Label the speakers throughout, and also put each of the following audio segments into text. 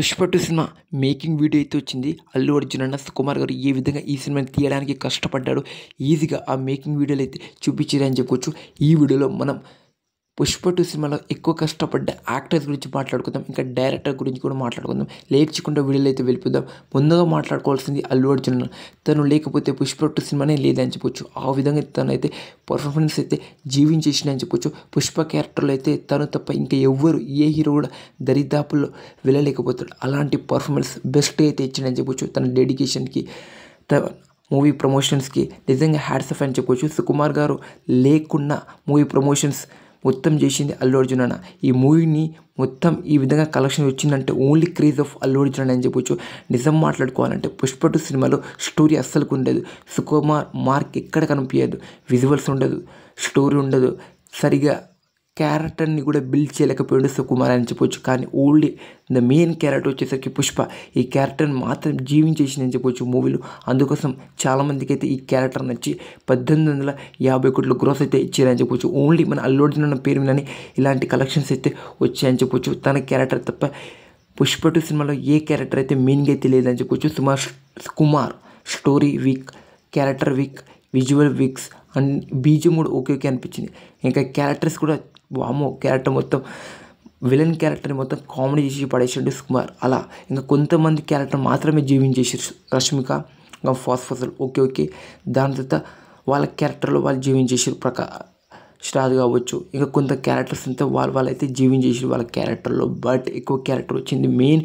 Speaker 1: Pushpa 2 cinema making video అయితే వచ్చింది. అల్లు అర్జున్ అన్న సుకుమార్ గారు ఏ విధంగా ఈ సినిమాని తీయడానికి కష్టపడ్డాడో ఈజీగా ఆ మేకింగ్ వీడియోలో అయితే చూపించారని చెప్పుకోవచ్చు. ఈ వీడియోలో మనం పుష్ప 2 సినిమాలో ఎక్కువ కష్టపడ్డ యాక్టర్స్ గురించి మాట్లాడుకుందాం, ఇంకా డైరెక్టర్ గురించి కూడా మాట్లాడుకుందాం. లేట్ చేయకుండా వీడియోలో అయితే వెళ్ళిపోదాం. ముందుగా మాట్లాడుకోవాల్సింది అల్లు అర్జున్ అన్న. తను లేకపోతే పుష్ప 2 సినిమానే లేదని చెప్పొచ్చు. ఆ విధంగా తనైతే పర్ఫార్మెన్స్ అయితే జీవించేసిందని చెప్పొచ్చు. పుష్ప క్యారెక్టర్లో అయితే తను తప్ప ఇంకా ఎవ్వరు ఏ హీరో కూడా దరిదాపుల్లో వెళ్ళలేకపోతాడు. అలాంటి పర్ఫార్మెన్స్ బెస్ట్ అయితే ఇచ్చిందని చెప్పొచ్చు. తన డెడికేషన్కి, మూవీ ప్రమోషన్స్కి నిజంగా హ్యాట్స్ ఆఫ్ అని చెప్పొచ్చు. సుకుమార్ గారు లేకున్నా మూవీ ప్రమోషన్స్ మొత్తం చేసింది అల్లు అర్జున్ అన్న. ఈ మూవీని మొత్తం ఈ విధంగా కలెక్షన్ వచ్చిందంటే only craze of Allu Arjun అని చెప్పొచ్చు. నిజం మాట్లాడుకోవాలంటే పుష్ప 2 సినిమాలో స్టోరీ అస్సలుకు ఉండదు. సుకుమార్ మార్క్ ఎక్కడ కనిపించదు. విజువల్స్ ఉండదు, స్టోరీ ఉండదు, సరిగా క్యారెక్టర్ని కూడా బిల్డ్ చేయలేకపోయాడు సుకుమార్ అని చెప్పొచ్చు. కానీ ఓన్లీ ద మెయిన్ క్యారెక్టర్ వచ్చేసరికి పుష్ప ఈ క్యారెక్టర్ని మాత్రం జీవించేసిందని చెప్పొచ్చు మూవీలో. అందుకోసం చాలామందికి అయితే ఈ క్యారెక్టర్ నచ్చి 1850 కోట్ల గ్రోస్ అయితే ఇచ్చారని చెప్పొచ్చు. ఓన్లీ మన అల్లు అర్జున్ అన్న పేరు వినని ఇలాంటి కలెక్షన్స్ అయితే వచ్చాయని చెప్పొచ్చు. తన క్యారెక్టర్ తప్ప పుష్ప 2 సినిమాలో ఏ క్యారెక్టర్ అయితే మెయిన్గా అయితే లేదని చెప్పొచ్చు. Sukumar story week, character week, visual weeks and BGM కూడా ఓకే అనిపించింది. ఇంకా క్యారెక్టర్స్ కూడా వామో, క్యారెక్టర్ మొత్తం విలన్ క్యారెక్టర్ని మొత్తం కామెడీ చేసి పడేసాడు సుకుమార్. అలా ఇంకా కొంతమంది క్యారెక్టర్ మాత్రమే జీవించేసారు. రష్మిక, ఇంకా ఫాస్ఫసల్ ఓకే. దాని తర్వాత వాళ్ళ క్యారెక్టర్లో వాళ్ళు జీవించేసారు. స్టార్ కావచ్చు, ఇంకా కొంత క్యారెక్టర్స్ అంతా వాళ్ళైతే జీవించేసారు వాళ్ళ క్యారెక్టర్లో. బట్ ఎక్కువ క్యారెక్టర్ వచ్చింది, మెయిన్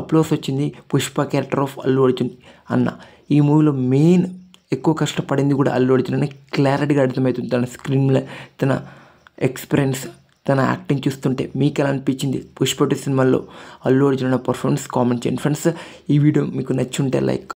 Speaker 1: అప్లోస్ వచ్చింది పుష్ప క్యారెక్టర్ ఆఫ్ అల్లు అర్జున్ అన్న. ఈ మూవీలో మెయిన్ ఎక్కువ కష్టపడింది కూడా అల్లు అర్జున్ అని క్లారిటీగా అర్థమవుతుంది. తన స్క్రీన్లో తన ఎక్స్పీరియన్స్, తన యాక్టింగ్ చూస్తుంటే మీకు ఎలా అనిపించింది పుష్ప 2 సినిమాలో అల్లు అర్జున్ పర్ఫార్మెన్స్? కామెంట్ చేయండి ఫ్రెండ్స్. ఈ వీడియో మీకు నచ్చుంటే లైక్